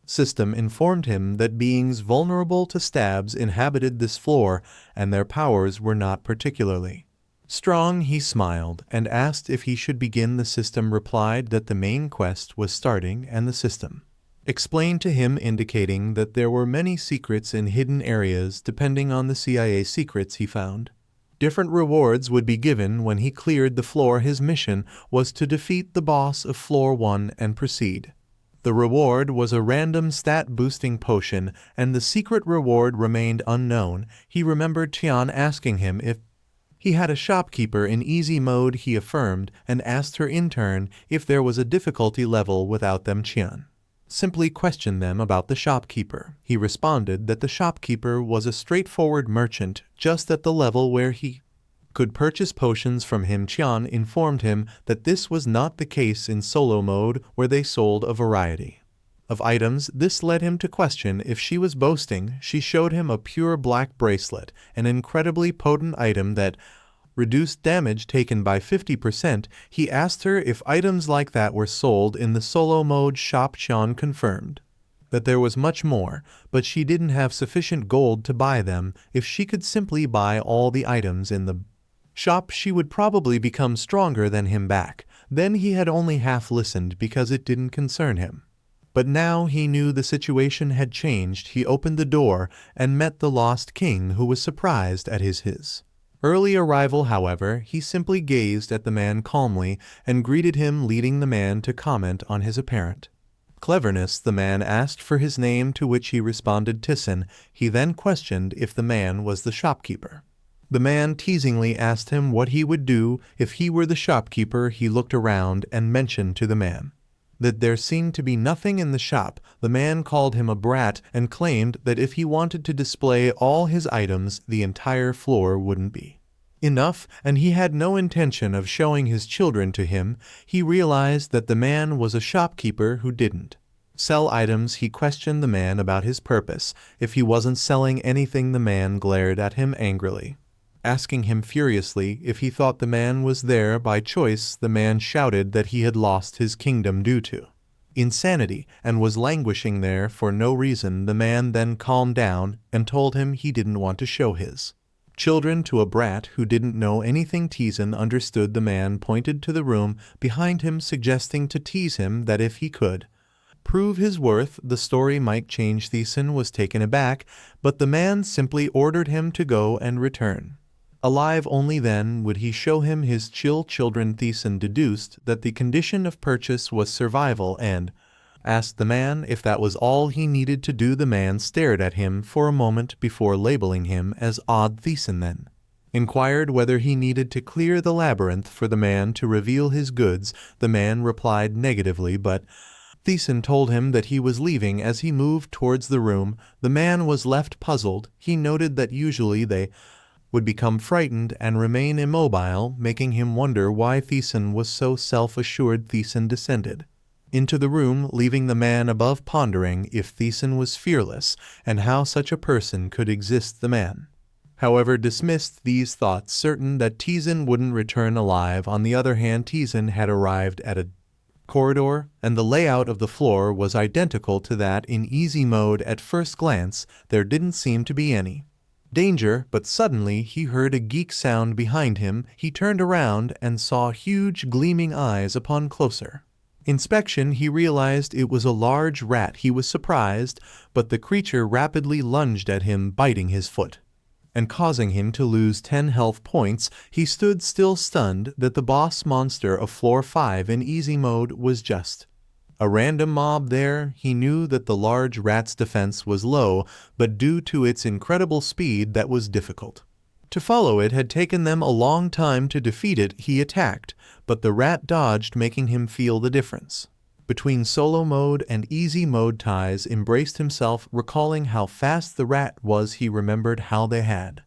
system informed him that beings vulnerable to stabs inhabited this floor, and their powers were not particularly strong. He smiled and asked if he should begin. The system replied that the main quest was starting, and the system explained to him, indicating that there were many secrets in hidden areas. Depending on the CIA secrets he found, different rewards would be given when he cleared the floor. His mission was to defeat the boss of floor 1 and proceed. The reward was a random stat-boosting potion, and the secret reward remained unknown. He remembered Tian asking him if he had a shopkeeper in easy mode. He affirmed and asked her in turn if there was a difficulty level without them. Tian simply questioned them about the shopkeeper. He responded that the shopkeeper was a straightforward merchant just at the level where he could purchase potions from him. Tian informed him that this was not the case in solo mode, where they sold a variety of items. This led him to question if she was boasting. She showed him a pure black bracelet, an incredibly potent item that reduced damage taken by 50%. He asked her if items like that were sold in the solo mode shop. Tian confirmed that there was much more, but she didn't have sufficient gold to buy them. If she could simply buy all the items in the shop, she would probably become stronger than him back. Then he had only half listened because it didn't concern him. But now he knew the situation had changed. He opened the door and met the Lost King, who was surprised at his early arrival. However, he simply gazed at the man calmly and greeted him, leading the man to comment on his apparent cleverness. The man asked for his name, to which he responded TaeSan. He then questioned if the man was the shopkeeper. The man teasingly asked him what he would do if he were the shopkeeper. He looked around and mentioned to the man that there seemed to be nothing in the shop. The man called him a brat and claimed that if he wanted to display all his items, the entire floor wouldn't be enough, and he had no intention of showing his children to him. He realized that the man was a shopkeeper who didn't sell items. He questioned the man about his purpose. If he wasn't selling anything, the man glared at him angrily, asking him furiously if he thought the man was there by choice. The man shouted that he had lost his kingdom due to insanity and was languishing there for no reason. The man then calmed down and told him he didn't want to show his children to a brat who didn't know anything. TaeSan understood. The man pointed to the room behind him, suggesting to tease him that if he could prove his worth, the story might change. TaeSan was taken aback, but the man simply ordered him to go and return alive. Only then would he show him his children. TaeSan deduced that the condition of purchase was survival and asked the man if that was all he needed to do. The man stared at him for a moment before labeling him as odd. TaeSan then inquired whether he needed to clear the labyrinth for the man to reveal his goods. The man replied negatively, but TaeSan told him that he was leaving. As he moved towards the room, the man was left puzzled. He noted that usually they would become frightened and remain immobile, making him wonder why TaeSan was so self-assured. TaeSan descended into the room, leaving the man above pondering if TaeSan was fearless and how such a person could exist. The man, however, dismissed these thoughts, certain that TaeSan wouldn't return alive. On the other hand, TaeSan had arrived at a corridor, and the layout of the floor was identical to that in easy mode. At first glance, there didn't seem to be any Danger, but suddenly he heard a geek sound behind him. He turned around and saw huge gleaming eyes upon closer inspection. He realized it was a large rat. He was surprised, but the creature rapidly lunged at him, biting his foot and causing him to lose 10 health points. He stood still, stunned that the boss monster of floor 5 in easy mode was just a random mob there. He knew that the large rat's defense was low, but due to its incredible speed, that was difficult to follow. It had taken them a long time to defeat it. He attacked, but the rat dodged, making him feel the difference between solo mode and easy mode. TaeSan embraced himself, recalling how fast the rat was. He remembered how they had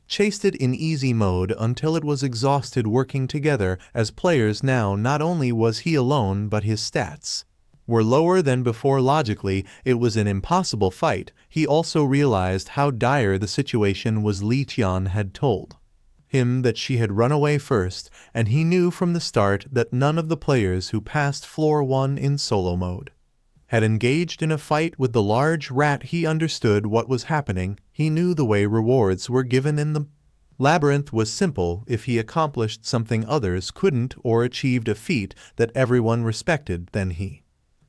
chased it in easy mode until it was exhausted working together as players. Now not only was he alone, but his stats were lower than before. Logically, it was an impossible fight. He also realized how dire the situation was. Liqian had told him that she had run away first, and he knew from the start that none of the players who passed floor 1 in solo mode had engaged in a fight with the large rat. He understood what was happening. He knew the way rewards were given in the Labyrinth was simple. If he accomplished something others couldn't, or achieved a feat that everyone respected, then he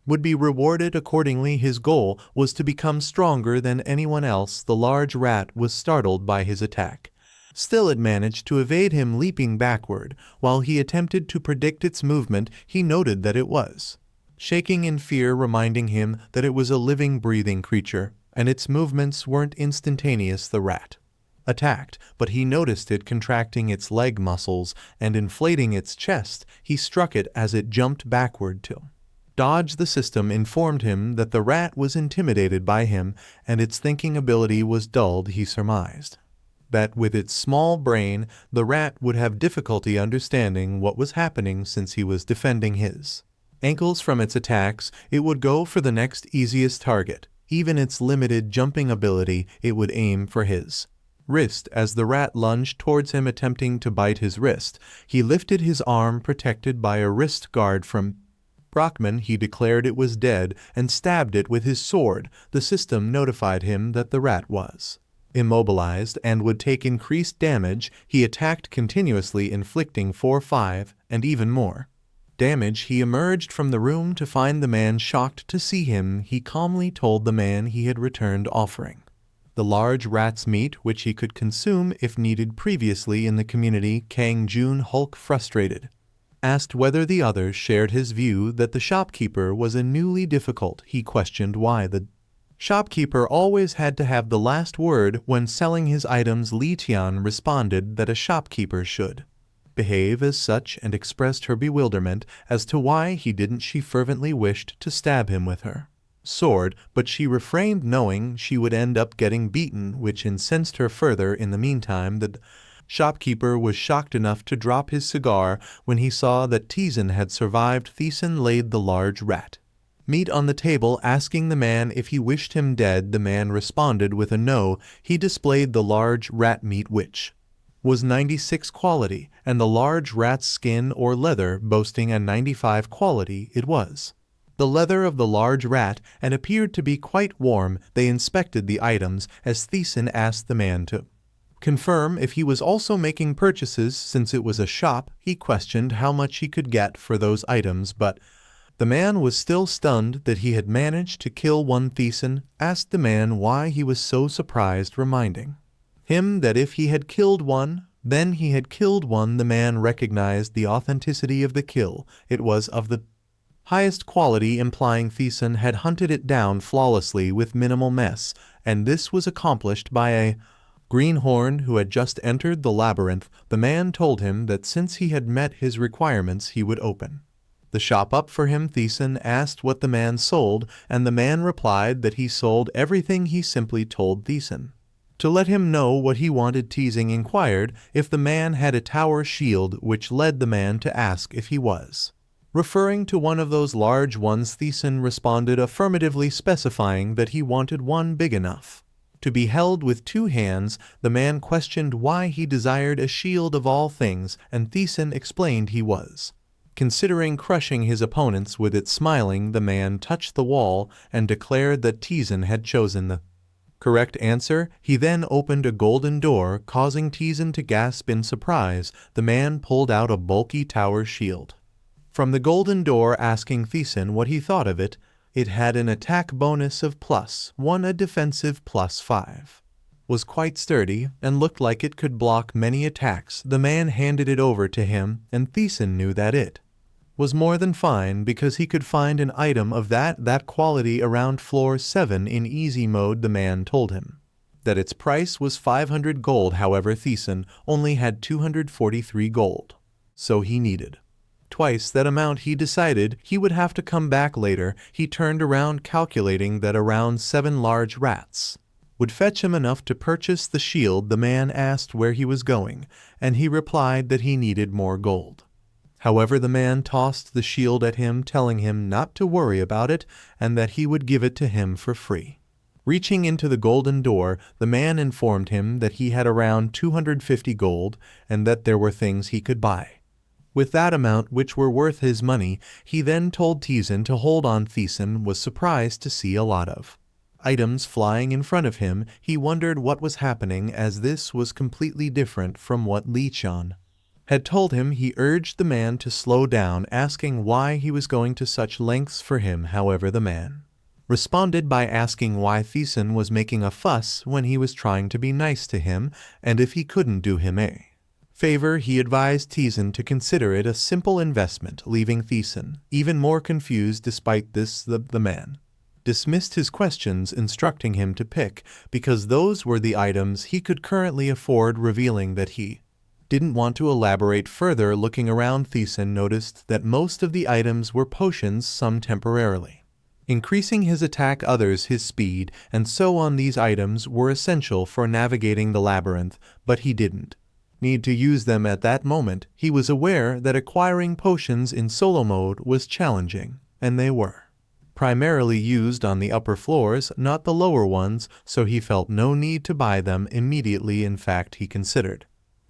would be rewarded accordingly. His goal was to become stronger than anyone else. The large rat was startled by his attack. Still, it managed to evade him, leaping backward. While he attempted to predict its movement, he noted that it was shaking in fear, reminding him that it was a living, breathing creature, and its movements weren't instantaneous. The rat attacked, but he noticed it contracting its leg muscles and inflating its chest. He struck it as it jumped backward to dodge. The system informed him that the rat was intimidated by him, and its thinking ability was dulled. He surmised that with its small brain, the rat would have difficulty understanding what was happening since he was defending his ankles from its attacks. It would go for the next easiest target. Even its limited jumping ability, it would aim for his wrist. As the rat lunged towards him, attempting to bite his wrist, he lifted his arm, protected by a wrist guard from Brockman. He declared it was dead and stabbed it with his sword. The system notified him that the rat was immobilized and would take increased damage. He attacked continuously, inflicting 4, 5, and even more damage. He emerged from the room to find the man shocked to see him. He calmly told the man he had returned, offering the large rat's meat, which he could consume if needed. Previously in the community, Kang Jun Hulk, frustrated, asked whether the others shared his view that the shopkeeper was a newly difficult. He questioned why the shopkeeper always had to have the last word when selling his items. Liqian responded that a shopkeeper should behave as such, and expressed her bewilderment as to why he didn't. She fervently wished to stab him with her sword, but she refrained, knowing she would end up getting beaten, which incensed her further. In the meantime, the shopkeeper was shocked enough to drop his cigar when he saw that TaeSan had survived. TaeSan laid the large rat meat on the table, asking the man if he wished him dead. The man responded with a no. He displayed the large rat meat, which was 96 quality, and the large rat's skin or leather boasting a 95 quality. It was the leather of the large rat and appeared to be quite warm. They inspected the items as TaeSan asked the man to confirm if he was also making purchases. Since it was a shop, he questioned how much he could get for those items, but the man was still stunned that he had managed to kill one. TaeSan asked the man why he was so surprised, reminding him that if he had killed one, then he had killed one. The man recognized the authenticity of the kill. It was of the highest quality, implying TaeSan had hunted it down flawlessly with minimal mess, and this was accomplished by a greenhorn who had just entered the labyrinth. The man told him that since he had met his requirements, he would open the shop up for him. TaeSan asked what the man sold, and the man replied that he sold everything. He simply told TaeSan to let him know what he wanted. TaeSan inquired if the man had a tower shield, which led the man to ask if he was referring to one of those large ones. TaeSan responded affirmatively, specifying that he wanted one big enough to be held with 2 hands. The man questioned why he desired a shield of all things, and TaeSan explained he was considering crushing his opponents with it. Smiling, the man touched the wall and declared that TaeSan had chosen the Correct answer. He then opened a golden door, causing TaeSan to gasp in surprise. The man pulled out a bulky tower shield from the golden door, asking TaeSan what he thought of it. It had an attack bonus of +1, a defensive +5. Was quite sturdy, and looked like it could block many attacks. The man handed it over to him, and TaeSan knew that it was more than fine because he could find an item of that quality around floor 7 in easy mode. The man told him that its price was 500 gold. However, TaeSan only had 243 gold, so he needed twice that amount. He decided he would have to come back later. He turned around, calculating that around 7 large rats would fetch him enough to purchase the shield. The man asked where he was going, and he replied that he needed more gold. However, the man tossed the shield at him, telling him not to worry about it and that he would give it to him for free. Reaching into the golden door, the man informed him that he had around 250 gold and that there were things he could buy with that amount which were worth his money. He then told TaeSan to hold on. TaeSan was surprised to see a lot of items flying in front of him. He wondered what was happening, as this was completely different from what Lee-chan had told him. He urged the man to slow down, asking why he was going to such lengths for him. However, the man responded by asking why TaeSan was making a fuss when he was trying to be nice to him, and if he couldn't do him a favor. He advised TaeSan to consider it a simple investment, leaving TaeSan even more confused. Despite this, the man dismissed his questions, instructing him to pick because those were the items he could currently afford, revealing that he didn't want to elaborate further. Looking around, TaeSan noticed that most of the items were potions, some temporarily increasing his attack, others his speed, and so on. These items were essential for navigating the labyrinth, but he didn't need to use them at that moment. He was aware that acquiring potions in solo mode was challenging, and they were primarily used on the upper floors, not the lower ones, so he felt no need to buy them immediately. In fact, he considered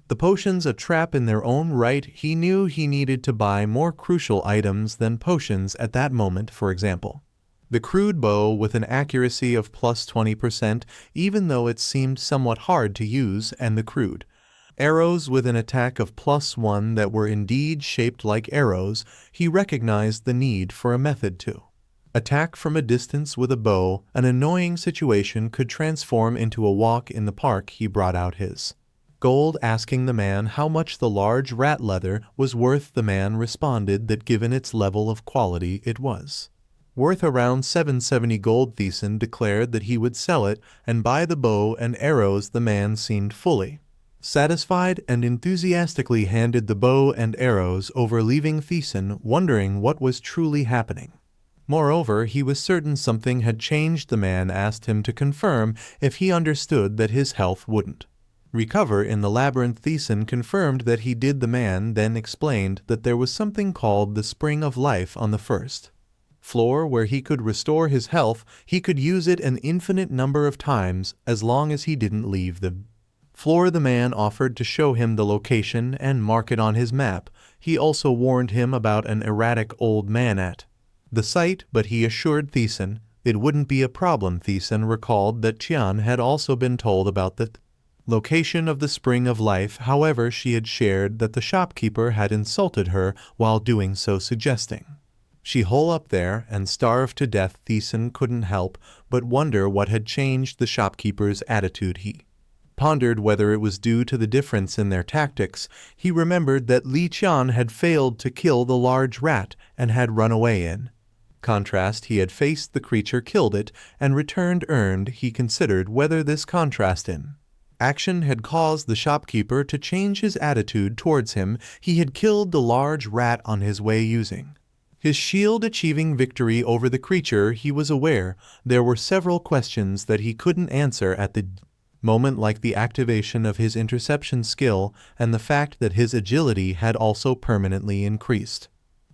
the potions a trap in their own right. He knew he needed to buy more crucial items than potions at that moment. For example, the crude bow with an accuracy of +20%, even though it seemed somewhat hard to use, and the crude arrows with an attack of +1 that were indeed shaped like arrows. He recognized the need for a method to attack from a distance with a bow. An annoying situation could transform into a walk in the park. He brought out his gold, asking the man how much the large rat leather was worth. The man responded that given its level of quality, it was worth around 770 gold. TaeSan declared that he would sell it and buy the bow and arrows. The man seemed fully satisfied and enthusiastically handed the bow and arrows over, leaving TaeSan wondering what was truly happening. Moreover, he was certain something had changed. The man asked him to confirm if he understood that his health wouldn't recover in the labyrinth. TaeSan confirmed that he did. The man then explained that there was something called the Spring of Life on the first floor where he could restore his health. He could use it an infinite number of times as long as he didn't leave the floor. The man offered to show him the location and mark it on his map. He also warned him about an erratic old man at the site, but he assured TaeSan it wouldn't be a problem. TaeSan recalled that Tian had also been told about the location of the Spring of Life. However, she had shared that the shopkeeper had insulted her while doing so, suggesting she hole up there and starve to death. TaeSan couldn't help but wonder what had changed the shopkeeper's attitude. He pondered whether it was due to the difference in their tactics. He remembered that Lee-chan had failed to kill the large rat and had run away. In contrast, he had faced the creature, killed it, and returned earned. He considered whether this contrast in action had caused the shopkeeper to change his attitude towards him. He had killed the large rat on his way, using his shield, achieving victory over the creature. He was aware there were several questions that he couldn't answer at the moment, like the activation of his interception skill and the fact that his agility had also permanently increased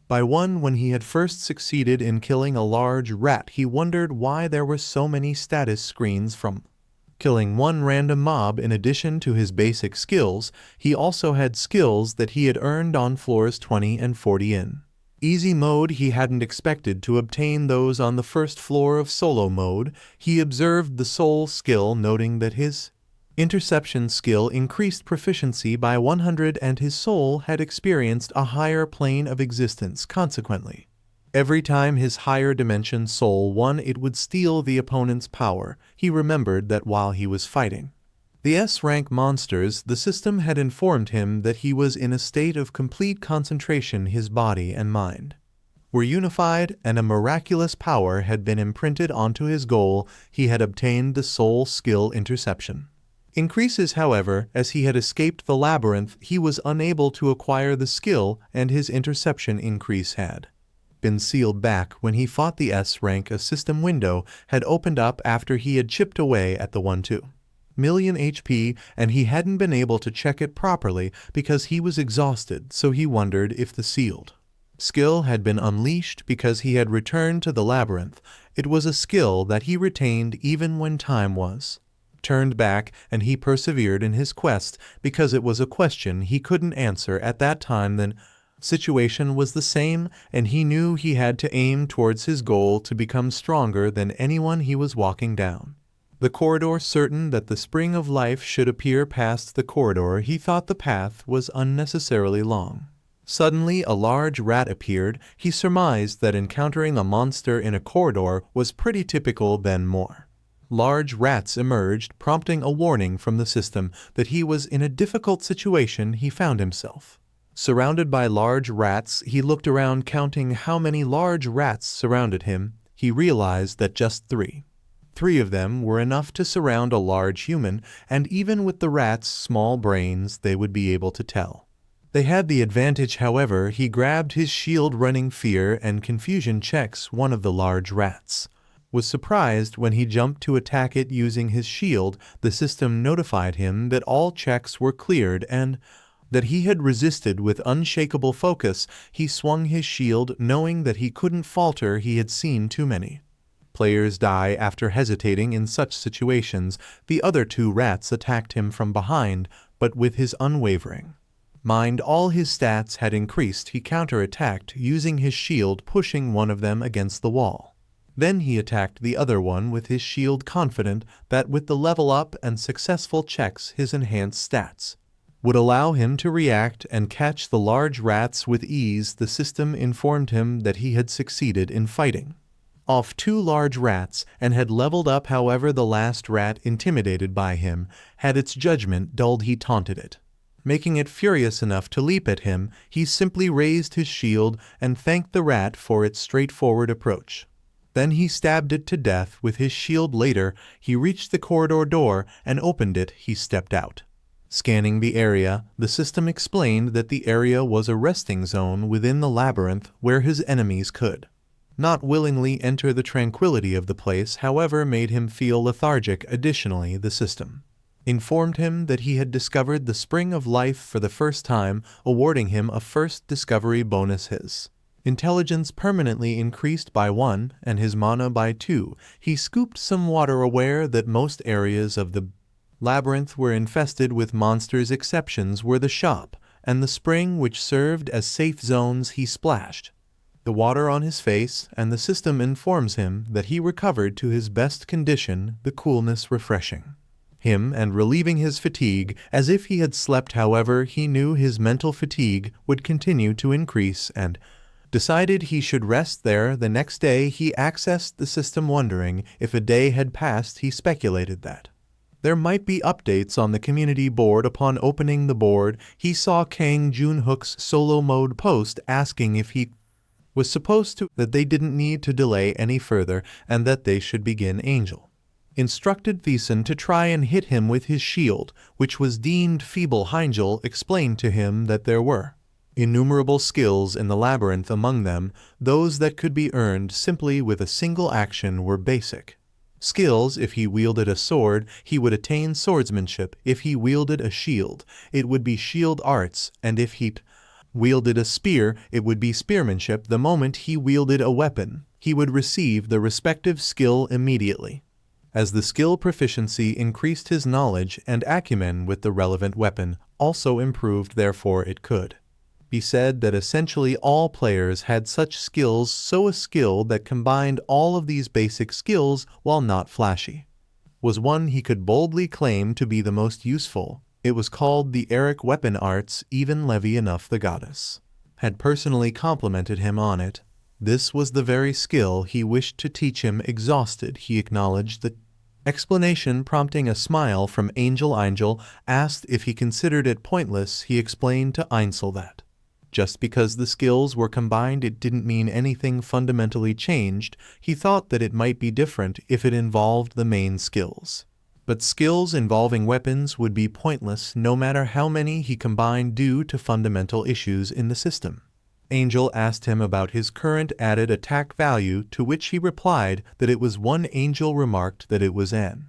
by 1 when he had first succeeded in killing a large rat. He wondered why there were so many status screens from killing one random mob. In addition to his basic skills, he also had skills that he had earned on floors 20 and 40 in Easy mode, he hadn't expected to obtain those on the first floor of solo mode. He observed the soul skill, noting that his interception skill increased proficiency by 100 and his soul had experienced a higher plane of existence consequently. Every time his higher dimension soul won, it would steal the opponent's power. He remembered that while he was fighting the S-rank monsters, the system had informed him that he was in a state of complete concentration. His body and mind were unified, and a miraculous power had been imprinted onto his goal. He had obtained the soul skill interception. Increases, however, as he had escaped the labyrinth, he was unable to acquire the skill, and his interception increase had been sealed back when he fought the S-rank. A system window had opened up after he had chipped away at the 1-2 million HP, and he hadn't been able to check it properly because he was exhausted, so he wondered if the sealed skill had been unleashed because he had returned to the labyrinth. It was a skill that he retained even when time was turned back, and he persevered in his quest because it was a question he couldn't answer at that time. The situation was the same, and he knew he had to aim towards his goal to become stronger than anyone he was walking down the corridor. Certain that the spring of life should appear past the corridor, he thought the path was unnecessarily long. Suddenly a large rat appeared. He surmised that encountering a monster in a corridor was pretty typical. Then more large rats emerged, prompting a warning from the system that he was in a difficult situation. He found himself surrounded by large rats. He looked around, counting how many large rats surrounded him. He realized that just three of them were enough to surround a large human, and even with the rats' small brains, they would be able to tell they had the advantage. However, he grabbed his shield, running fear and confusion checks. One of the large rats was surprised when he jumped to attack it using his shield. The system notified him that all checks were cleared and that he had resisted with unshakable focus. He swung his shield, knowing that he couldn't falter. He had seen too many players die after hesitating in such situations. The other 2 rats attacked him from behind, but with his unwavering mind, all his stats had increased. He counterattacked using his shield, pushing one of them against the wall. Then he attacked the other one with his shield, confident that with the level up and successful checks, his enhanced stats would allow him to react and catch the large rats with ease. The system informed him that he had succeeded in fighting off 2 large rats and had leveled up. However, the last rat, intimidated by him, had its judgment dulled. He taunted it, making it furious enough to leap at him. He simply raised his shield and thanked the rat for its straightforward approach. Then he stabbed it to death with his shield. Later, he reached the corridor door and opened it. He stepped out. Scanning the area, the system explained that the area was a resting zone within the labyrinth where his enemies could not willingly enter. The tranquility of the place, however, made him feel lethargic. Additionally, the system informed him that he had discovered the spring of life for the first time, awarding him a first discovery bonus. His intelligence permanently increased by 1 and his mana by 2. He scooped some water, aware that most areas of the labyrinth were infested with monsters. Exceptions were the shop and the spring, which served as safe zones. He splashed the water on his face, and the system informs him that he recovered to his best condition, the coolness refreshing him and relieving his fatigue as if he had slept. However, he knew his mental fatigue would continue to increase and decided he should rest there. The next day, he accessed the system, wondering if a day had passed. He speculated that there might be updates on the community board. Upon opening the board, he saw Kang Junhook's solo mode post asking if he was supposed to, that they didn't need to delay any further and that they should begin. Angel instructed TaeSan to try and hit him with his shield, which was deemed feeble. Angel explained to him that there were innumerable skills in the labyrinth. Among them, those that could be earned simply with a single action were basic skills. If he wielded a sword, he would attain swordsmanship. If he wielded a shield, it would be shield arts, and if he wielded a spear, it would be spearmanship. The moment he wielded a weapon, he would receive the respective skill immediately. As the skill proficiency increased, his knowledge and acumen with the relevant weapon also improved. Therefore, it could be said that essentially all players had such skills, so a skill that combined all of these basic skills while not flashy was one he could boldly claim to be the most useful. It was called the Eric Weapon Arts. Even Levi enough the goddess had personally complimented him on it. This was the very skill he wished to teach him. Exhausted, he acknowledged the explanation, prompting a smile from Angel. Angel asked if he considered it pointless. He explained to Einsel that just because the skills were combined, it didn't mean anything fundamentally changed. He thought that it might be different if it involved the main skills. But skills involving weapons would be pointless no matter how many he combined due to fundamental issues in the system. Angel asked him about his current added attack value, to which he replied that it was 1. Angel remarked that it was an